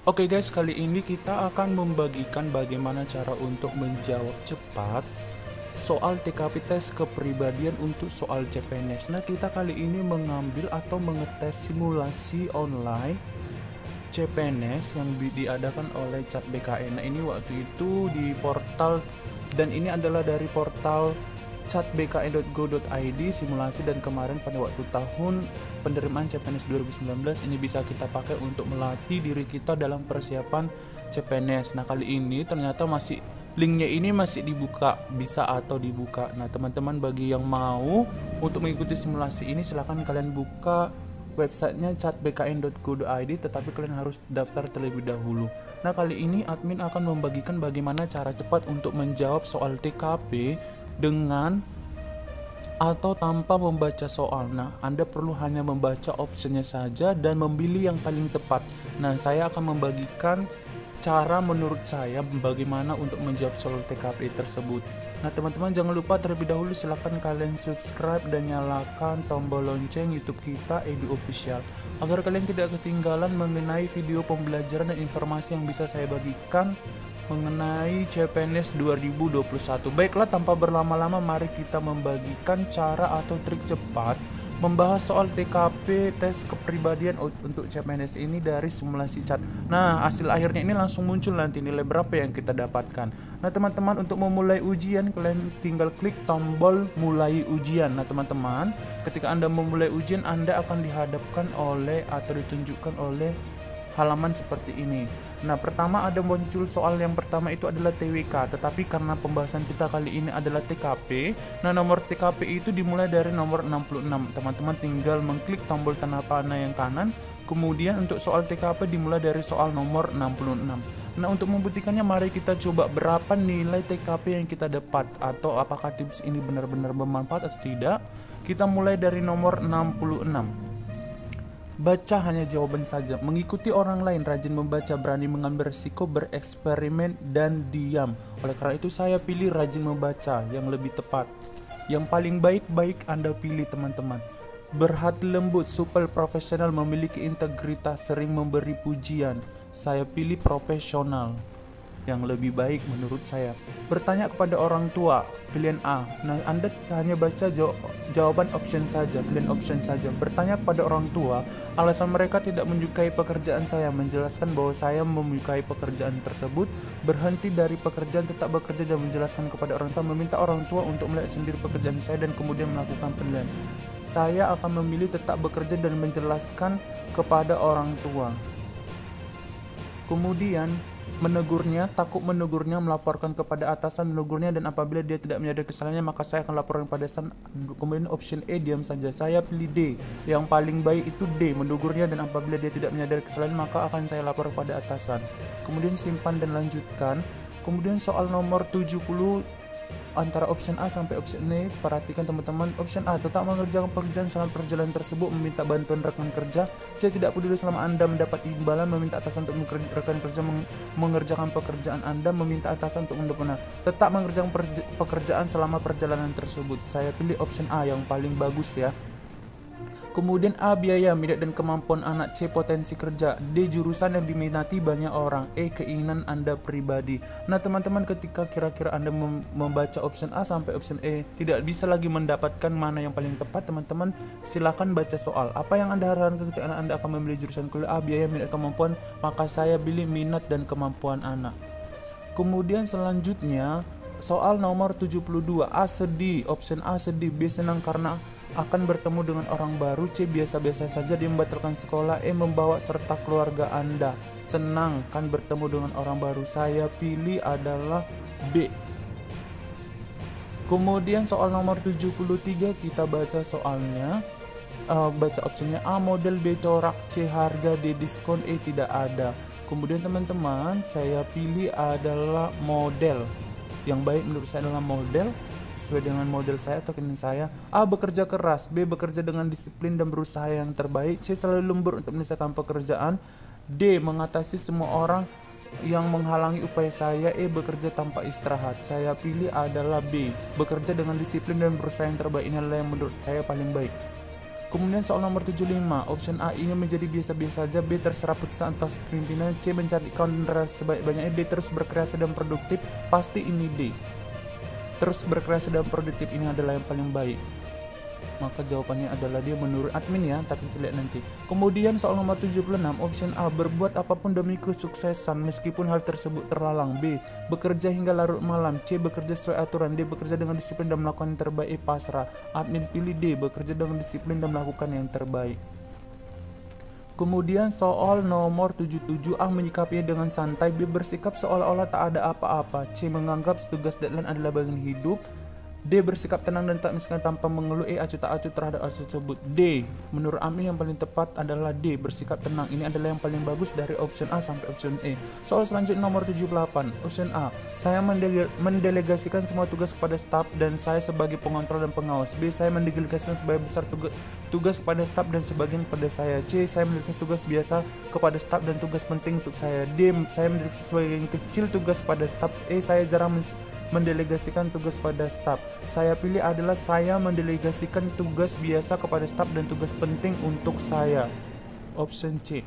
Oke guys, kali ini kita akan membagikan bagaimana cara untuk menjawab cepat soal TKP tes kepribadian untuk soal CPNS. Nah, kita kali ini mengambil atau mengetes simulasi online CPNS yang diadakan oleh Cat BKN. Nah, ini waktu itu di portal, dan ini adalah dari portal catbkn.go.id simulasi, dan kemarin pada waktu tahun penerimaan CPNS 2019 ini bisa kita pakai untuk melatih diri kita dalam persiapan CPNS. Nah, kali ini ternyata linknya ini masih dibuka, bisa atau dibuka. Nah, teman-teman bagi yang mau untuk mengikuti simulasi ini silahkan kalian buka websitenya catbkn.go.id, tetapi kalian harus daftar terlebih dahulu. Nah, kali ini admin akan membagikan bagaimana cara cepat untuk menjawab soal TKP dengan atau tanpa membaca soal. Nah, Anda perlu hanya membaca opsinya saja dan memilih yang paling tepat. Nah, saya akan membagikan cara menurut saya bagaimana untuk menjawab soal TKP tersebut. Nah, teman-teman jangan lupa terlebih dahulu silakan kalian subscribe dan nyalakan tombol lonceng YouTube kita Edu Official agar kalian tidak ketinggalan mengenai video pembelajaran dan informasi yang bisa saya bagikan mengenai CPNS 2021. Baiklah, tanpa berlama-lama mari kita membagikan cara atau trik cepat membahas soal TKP tes kepribadian untuk CPNS ini dari simulasi cat. Nah, hasil akhirnya ini langsung muncul nanti nilai berapa yang kita dapatkan. Nah, teman-teman untuk memulai ujian kalian tinggal klik tombol mulai ujian. Nah, teman-teman, ketika Anda memulai ujian Anda akan dihadapkan oleh atau ditunjukkan oleh halaman seperti ini. Nah, pertama ada muncul soal yang pertama itu adalah TWK, tetapi karena pembahasan kita kali ini adalah TKP, nah nomor TKP itu dimulai dari nomor 66. Teman-teman tinggal mengklik tombol tanda panah yang kanan, kemudian untuk soal TKP dimulai dari soal nomor 66. Nah, untuk membuktikannya mari kita coba berapa nilai TKP yang kita dapat atau apakah tips ini benar-benar bermanfaat atau tidak. Kita mulai dari nomor 66. Baca hanya jawaban saja, mengikuti orang lain, rajin membaca, berani mengambil risiko, bereksperimen, dan diam. Oleh karena itu saya pilih rajin membaca yang lebih tepat. Yang paling baik Anda pilih teman-teman. Berhati lembut, supel, profesional, memiliki integritas, sering memberi pujian. Saya pilih profesional yang lebih baik menurut saya. Bertanya kepada orang tua, pilihan A. Nah, Anda hanya baca jawaban option saja, pilihan option saja. Bertanya kepada orang tua, alasan mereka tidak menyukai pekerjaan saya, menjelaskan bahwa saya menyukai pekerjaan tersebut, berhenti dari pekerjaan, tetap bekerja, dan menjelaskan kepada orang tua, meminta orang tua untuk melihat sendiri pekerjaan saya dan kemudian melakukan penilaian. Saya akan memilih tetap bekerja dan menjelaskan kepada orang tua. Kemudian menegurnya, takut menegurnya, melaporkan kepada atasan, menegurnya, dan apabila dia tidak menyadari kesalahannya maka saya akan laporkan pada atasan. Kemudian option E, diam saja. Saya pilih D, yang paling baik itu D, menegurnya, dan apabila dia tidak menyadari kesalahan maka akan saya lapor pada atasan. Kemudian simpan dan lanjutkan. Kemudian soal nomor 70 antara option A sampai option E, perhatikan teman-teman. Option A, tetap mengerjakan pekerjaan selama perjalanan tersebut, meminta bantuan rekan kerja. C, tidak peduli selama Anda mendapat imbalan, meminta atasan untuk rekan kerja mengerjakan pekerjaan Anda, meminta atasan untuk mendapatkan. Tetap mengerjakan pekerjaan selama perjalanan tersebut. Saya pilih option A yang paling bagus ya. Kemudian A, biaya, minat dan kemampuan anak. C, potensi kerja. D, jurusan yang diminati banyak orang. E, keinginan Anda pribadi. Nah, teman-teman, ketika kira-kira Anda membaca option A sampai option E tidak bisa lagi mendapatkan mana yang paling tepat, teman-teman silakan baca soal. Apa yang Anda harapkan ketika Anda akan memilih jurusan kuliah? A, biaya, minat, kemampuan. Maka saya pilih minat dan kemampuan anak. Kemudian selanjutnya soal nomor 72. A, sedih. Option A, sedih. B, senang karena akan bertemu dengan orang baru. C, biasa-biasa saja, dia membatalkan sekolah. E, membawa serta keluarga Anda. Senang kan bertemu dengan orang baru. Saya pilih adalah B. Kemudian soal nomor 73 kita baca soalnya. Baca opsinya. A, model. B, corak. C, harga. D, diskon. E, tidak ada. Kemudian teman-teman saya pilih adalah model. Yang baik menurut saya adalah model, sesuai dengan model saya atau keinginan saya. A, bekerja keras. B, bekerja dengan disiplin dan berusaha yang terbaik. C, selalu lembur untuk menyelesaikan pekerjaan. D, mengatasi semua orang yang menghalangi upaya saya. E, bekerja tanpa istirahat. Saya pilih adalah B, bekerja dengan disiplin dan berusaha yang terbaik. Inilah yang menurut saya paling baik. Kemudian soal nomor 75, option A ingin menjadi biasa-biasa saja, B terserah putusan atas pimpinan, C mencari kawan sebanyak-banyaknya, D terus berkreasi dan produktif. Pasti ini D. Terus berkreasi dan produktif ini adalah yang paling baik. Maka jawabannya adalah dia menurut admin ya, tapi kita lihat nanti. Kemudian soal nomor 76, option A berbuat apapun demi kesuksesan meskipun hal tersebut terlalang. B bekerja hingga larut malam. C bekerja sesuai aturan. D bekerja dengan disiplin dan melakukan yang terbaik. E pasrah. Admin pilih D, bekerja dengan disiplin dan melakukan yang terbaik. Kemudian soal nomor 77, A menyikapinya dengan santai. B bersikap seolah-olah tak ada apa-apa. C menganggap tugas deadline adalah bagian hidup. D bersikap tenang dan tak misalkan tanpa mengeluh. E acuh tak acuh terhadap hasil tersebut. D menurut Ami yang paling tepat adalah D, bersikap tenang. Ini adalah yang paling bagus dari option A sampai option E. Soal selanjutnya nomor 78, option A, saya mendelegasikan semua tugas kepada staf dan saya sebagai pengontrol dan pengawas. B saya mendelegasikan sebagai besar tugas kepada staf dan sebagian kepada saya. C saya mendelegasikan tugas biasa kepada staf dan tugas penting untuk saya. D saya mendelegasikan sebagian kecil tugas kepada staf. E saya jarang mendelegasikan tugas pada staf. Saya pilih adalah saya mendelegasikan tugas biasa kepada staf dan tugas penting untuk saya. Option C.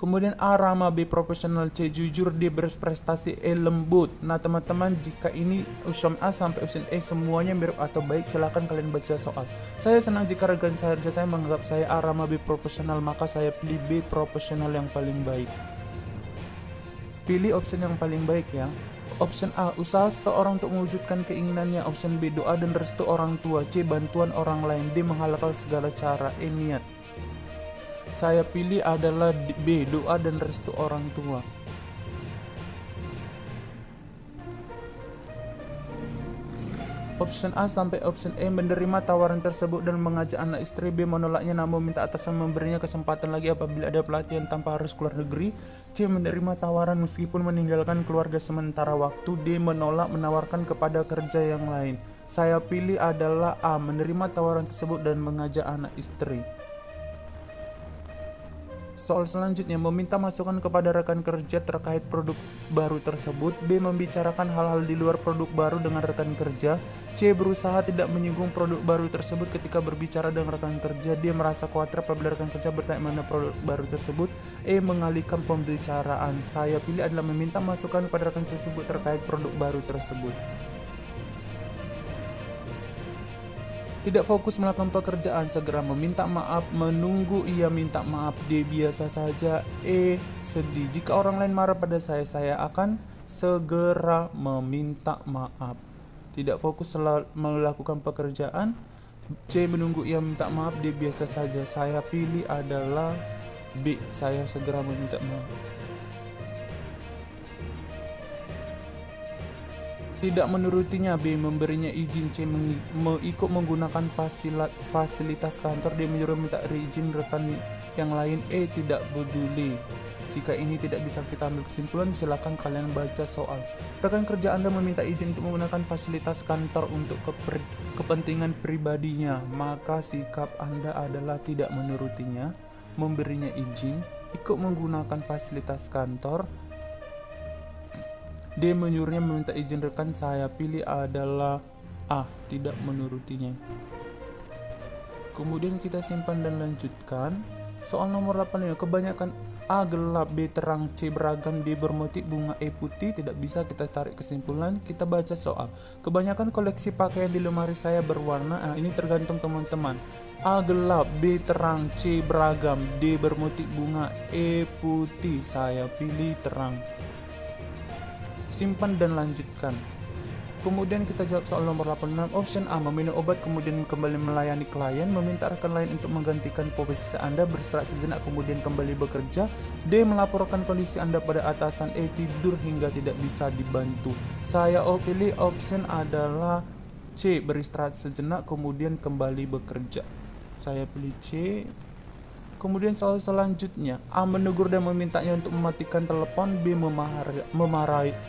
Kemudian A ramah, B profesional, C jujur, D berprestasi, E lembut. Nah teman-teman, jika ini option A sampai option E semuanya mirip atau baik, silahkan kalian baca soal. Saya senang jika rekan kerja saya menganggap saya A ramah, B profesional, maka saya pilih B profesional yang paling baik. Pilih option yang paling baik ya. Option A, usaha seseorang untuk mewujudkan keinginannya. Option B, doa dan restu orang tua. C, bantuan orang lain. D, menghalalkan segala cara. E, niat. Saya pilih adalah B, doa dan restu orang tua. Option A sampai option E menerima tawaran tersebut dan mengajak anak istri. B menolaknya namun minta atasan memberinya kesempatan lagi apabila ada pelatihan tanpa harus keluar negeri. C menerima tawaran meskipun meninggalkan keluarga sementara waktu. D menolak menawarkan kepada kerja yang lain. Saya pilih adalah A, menerima tawaran tersebut dan mengajak anak istri. Soal selanjutnya, meminta masukan kepada rekan kerja terkait produk baru tersebut. B membicarakan hal-hal di luar produk baru dengan rekan kerja. C berusaha tidak menyinggung produk baru tersebut ketika berbicara dengan rekan kerja. D merasa khawatir apabila rekan kerja bertanya mana produk baru tersebut. E mengalihkan pembicaraan. Saya pilih adalah meminta masukan kepada rekan tersebut terkait produk baru tersebut. Tidak fokus melakukan pekerjaan, segera meminta maaf, menunggu ia minta maaf. D biasa saja. E sedih. Jika orang lain marah pada saya akan segera meminta maaf. Tidak fokus melakukan pekerjaan. C menunggu ia minta maaf. D biasa saja. Saya pilih adalah B, saya segera meminta maaf. Tidak menurutinya. B memberinya izin. C ikut menggunakan fasilitas kantor. D menyuruh minta izin rekan yang lain. E tidak peduli. Jika ini tidak bisa kita ambil kesimpulan, silakan kalian baca soal. Rekan kerja Anda meminta izin untuk menggunakan fasilitas kantor untuk kepentingan pribadinya, maka sikap Anda adalah tidak menurutinya, memberinya izin, ikut menggunakan fasilitas kantor. D menyuruhnya meminta izin rekan. Saya pilih adalah A, tidak menurutinya. Kemudian kita simpan dan lanjutkan. Soal nomor 85, kebanyakan A gelap, B terang, C beragam, D bermotif bunga, E putih. Tidak bisa kita tarik kesimpulan. Kita baca soal. Kebanyakan koleksi pakaian di lemari saya berwarna. Ini tergantung teman-teman. A gelap, B terang, C beragam, D bermotif bunga, E putih. Saya pilih terang. Simpan dan lanjutkan. Kemudian kita jawab soal nomor 86. Option A, meminum obat kemudian kembali melayani klien. Meminta rekan lain untuk menggantikan posisi Anda, beristirahat sejenak kemudian kembali bekerja. D melaporkan kondisi Anda pada atasan. E tidur hingga tidak bisa dibantu. Saya pilih option adalah C, beristirahat sejenak kemudian kembali bekerja. Saya pilih C. Kemudian soal selanjutnya, A menegur dan memintanya untuk mematikan telepon. B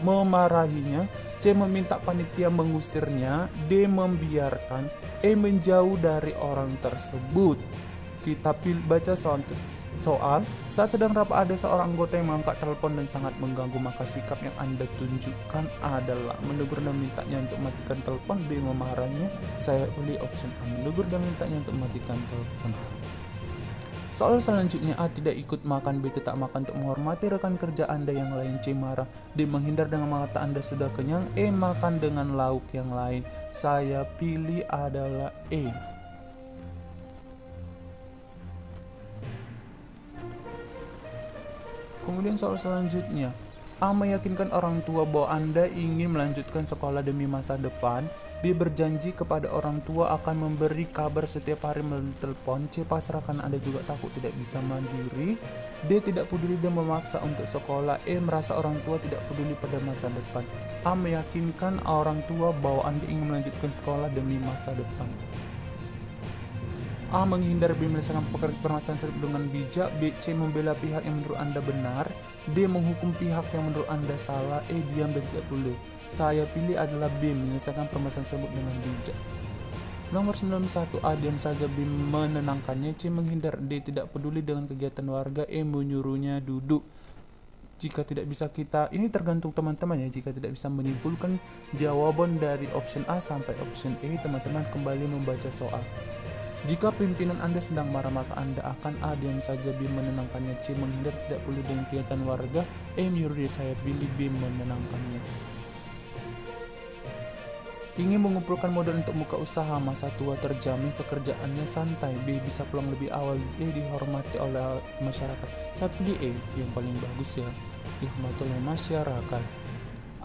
memarahinya. C meminta panitia mengusirnya. D membiarkan. E menjauh dari orang tersebut. Kita baca soal. Saat sedang rapat ada seorang anggota yang mengangkat telepon dan sangat mengganggu, maka sikap yang Anda tunjukkan adalah menegur dan mintanya untuk matikan telepon. B. Memarahinya. Saya pilih option A, menegur dan mintanya untuk matikan telepon. Soal selanjutnya, A. Tidak ikut makan. B. Tetap makan untuk menghormati rekan kerja Anda yang lain. C. Marah. D. Menghindar dengan mengata Anda sudah kenyang. E. Makan dengan lauk yang lain. Saya pilih adalah E. Kemudian soal selanjutnya, A. Meyakinkan orang tua bahwa Anda ingin melanjutkan sekolah demi masa depan. B. Berjanji kepada orang tua akan memberi kabar setiap hari melalui telepon. C. Pasrah karena Anda juga takut tidak bisa mandiri. D. Tidak peduli dan memaksa untuk sekolah. E. Merasa orang tua tidak peduli pada masa depan. A. Meyakinkan orang tua bahwa Anda ingin melanjutkan sekolah demi masa depan. A. Menghindar. B. Menyelesaikan permasalahan tersebut dengan bijak. B. C. Membela pihak yang menurut Anda benar. D. Menghukum pihak yang menurut Anda salah. E. Diam dan tidak peduli. Saya pilih adalah B. Menyelesaikan permasalahan tersebut dengan bijak. Nomor 91. A. Diam saja. B. Menenangkannya. C. Menghindar. D. Tidak peduli dengan kegiatan warga. E. Menyuruhnya duduk. Jika tidak bisa ini tergantung teman-teman ya. Jika tidak bisa menyimpulkan jawaban dari option A sampai option E, teman-teman kembali membaca soal. Jika pimpinan Anda sedang marah, maka Anda akan A. Diam saja. B. Menenangkannya. C. Menghindar, tidak perlu dengan kegiatan warga. E. Menyuruh. Saya pilih B. Menenangkannya. Ingin mengumpulkan modal untuk buka usaha, masa tua terjamin, pekerjaannya santai. B. Bisa pulang lebih awal. E. Dihormati oleh masyarakat. Saya pilih E. Yang paling bagus ya, dihormati oleh masyarakat.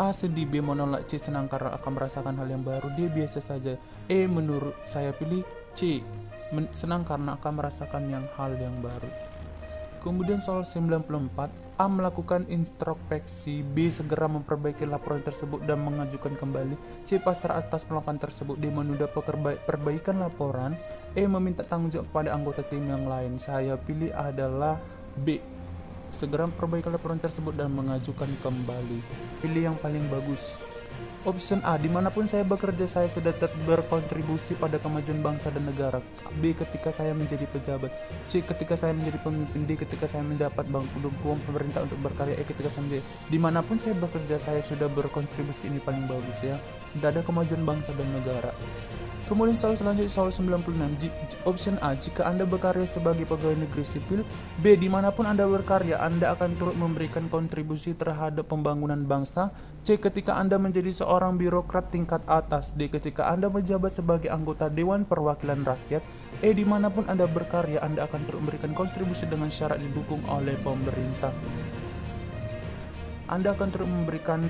A. Sedih. B. Menolak. C. Senang karena akan merasakan hal yang baru. D. Biasa saja. E. Menurut. Saya pilih C. Senang karena akan merasakan hal yang baru. Kemudian soal 94, A. Melakukan introspeksi. B. Segera memperbaiki laporan tersebut dan mengajukan kembali. C. Pasrah atas penolakan tersebut. D. Menunda perbaikan laporan. E. Meminta tanggung jawab kepada anggota tim yang lain. Saya pilih adalah B. Segera memperbaiki laporan tersebut dan mengajukan kembali. Pilih yang paling bagus. Option A. Dimanapun saya bekerja, saya sudah berkontribusi pada kemajuan bangsa dan negara. B. Ketika saya menjadi pejabat. C. Ketika saya menjadi pemimpin. D. Ketika saya mendapat dukungan pemerintah untuk berkarya. E. Ketika saya menjadi. Dimanapun saya bekerja, saya sudah berkontribusi. Ini paling bagus ya. Tidak ada kemajuan bangsa dan negara. Kemudian soal selanjutnya, soal 96. Option A. Jika Anda berkarya sebagai pegawai negeri sipil. B. Dimanapun Anda berkarya, Anda akan turut memberikan kontribusi terhadap pembangunan bangsa. C. Ketika Anda menjadi seorang birokrat tingkat atas. D. Ketika Anda menjabat sebagai anggota Dewan Perwakilan Rakyat. E. Dimanapun Anda berkarya, Anda akan turut memberikan kontribusi dengan syarat didukung oleh pemerintah. Anda akan terus memberikan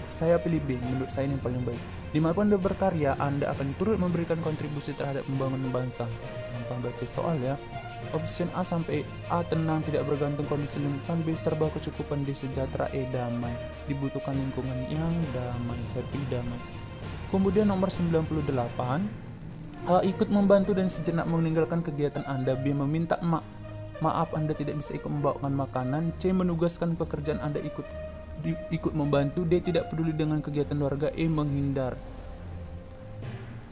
saya pilih B. Menurut saya ini yang paling baik. Dimanapun Anda berkarya, Anda akan turut memberikan kontribusi terhadap pembangunan bangsa. Gampang baca soal ya. Option A sampai A. Tenang, tidak bergantung kondisi lingkungan. B. Serba kecukupan. D. Sejahtera. E. Damai, dibutuhkan lingkungan yang damai. Saya pilih damai. Kemudian nomor 98. A. Ikut membantu dan sejenak meninggalkan kegiatan Anda. B. Meminta maaf Anda tidak bisa ikut membawakan makanan. C. Menugaskan pekerjaan Anda ikut membantu. D. Tidak peduli dengan kegiatan warga. E. Menghindar.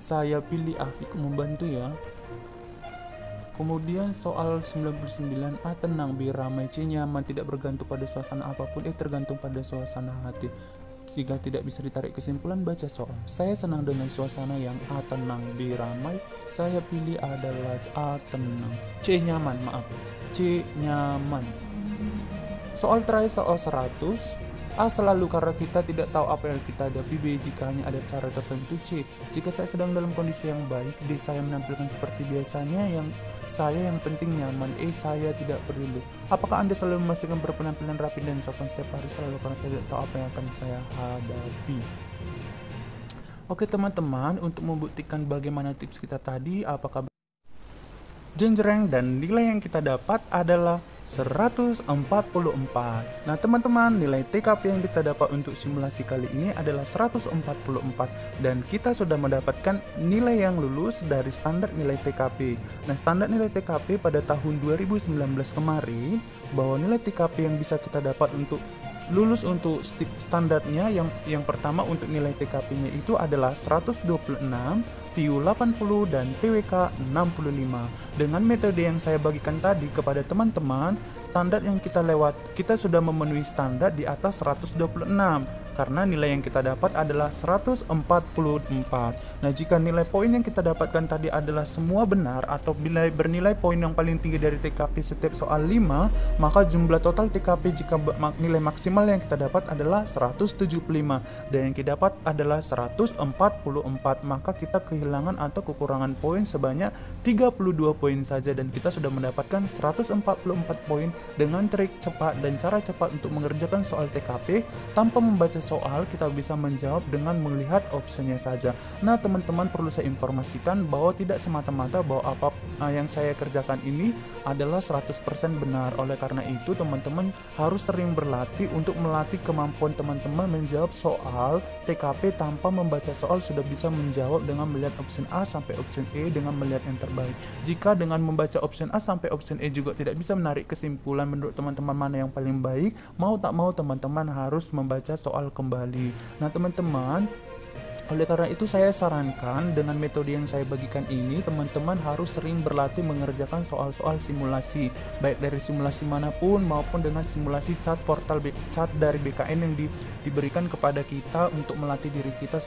Saya pilih A. Ikut membantu ya. Kemudian soal 99. A. Tenang. B. Ramai. C. Nyaman, tidak bergantung pada suasana apapun. E. Tergantung pada suasana hati. Jika tidak bisa ditarik kesimpulan, baca soal. Saya senang dengan suasana yang A. Tenang. B. Ramai. Saya pilih adalah A. Tenang. C. Nyaman, maaf. C. Nyaman. Soal terakhir, soal 100. A. Selalu, karena kita tidak tahu apa yang kita hadapi. B. Jika hanya ada cara tertentu. C. Jika saya sedang dalam kondisi yang baik. D. Saya menampilkan seperti biasanya. Yang penting nyaman. E. Saya tidak perlu. Apakah Anda selalu memastikan berpenampilan rapi dan sopan setiap hari? Selalu, karena saya tidak tahu apa yang akan saya hadapi. Oke teman-teman, untuk membuktikan bagaimana tips kita tadi, apakah jeng-jreng, dan nilai yang kita dapat adalah 144. Nah teman-teman, nilai TKP yang kita dapat untuk simulasi kali ini adalah 144, dan kita sudah mendapatkan nilai yang lulus dari standar nilai TKP. Nah standar nilai TKP pada tahun 2019 kemarin, bahwa nilai TKP yang bisa kita dapat untuk lulus untuk standarnya yang pertama untuk nilai TKP-nya itu adalah 126, TIU 80 dan TWK 65. Dengan metode yang saya bagikan tadi kepada teman-teman, standar yang kita sudah memenuhi standar di atas 126 karena nilai yang kita dapat adalah 144. Nah, jika nilai poin yang kita dapatkan tadi adalah semua benar atau bernilai poin yang paling tinggi dari TKP setiap soal 5, maka jumlah total TKP jika nilai maksimal yang kita dapat adalah 175 dan yang kita dapat adalah 144, maka kita kehilangan atau kekurangan poin sebanyak 32 poin saja dan kita sudah mendapatkan 144 poin dengan trik cepat dan cara cepat untuk mengerjakan soal TKP tanpa membaca soal. Kita bisa menjawab dengan melihat opsinya saja. Nah, teman-teman, perlu saya informasikan bahwa tidak semata-mata bahwa apa yang saya kerjakan ini adalah 100% benar. Oleh karena itu, teman-teman harus sering berlatih untuk melatih kemampuan teman-teman menjawab soal TKP tanpa membaca soal sudah bisa menjawab dengan melihat opsi A sampai opsi E dengan melihat yang terbaik. Jika dengan membaca opsi A sampai opsi E juga tidak bisa menarik kesimpulan menurut teman-teman mana yang paling baik, mau tak mau teman-teman harus membaca soal kembali. Nah, teman-teman, oleh karena itu saya sarankan dengan metode yang saya bagikan ini, teman-teman harus sering berlatih mengerjakan soal-soal simulasi, baik dari simulasi manapun maupun dengan simulasi cat dari BKN yang diberikan kepada kita untuk melatih diri kita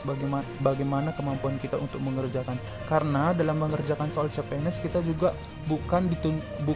bagaimana kemampuan kita untuk mengerjakan. Karena dalam mengerjakan soal CPNS kita juga bukan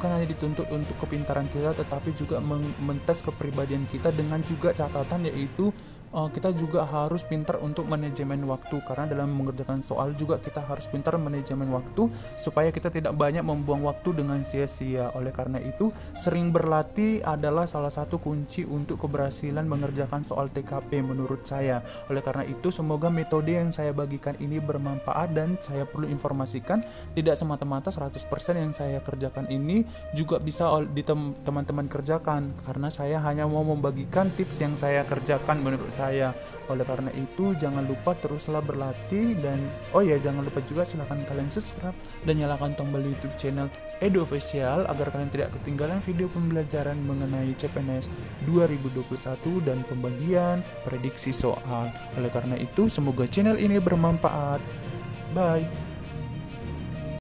hanya dituntut untuk kepintaran kita, tetapi juga mentes kepribadian kita dengan juga catatan, yaitu kita juga harus pintar untuk manajemen waktu, karena dalam mengerjakan soal juga kita harus pintar manajemen waktu supaya kita tidak banyak membuang waktu dengan sia-sia. Oleh karena itu, sering berlatih adalah salah satu kunci untuk keberhasilan mengerjakan soal TKP menurut saya. Oleh karena itu, semoga metode yang saya bagikan ini bermanfaat, dan saya perlu informasikan tidak semata-mata 100% yang saya kerjakan ini juga bisa teman-teman kerjakan, karena saya hanya mau membagikan tips yang saya kerjakan menurut saya. Oleh karena itu, jangan lupa teruslah berlatih, dan jangan lupa juga silahkan kalian subscribe dan nyalakan tombol YouTube channel Edu Official agar kalian tidak ketinggalan video pembelajaran mengenai CPNS 2021 dan pembagian prediksi soal. Oleh karena itu, semoga channel ini bermanfaat. Bye.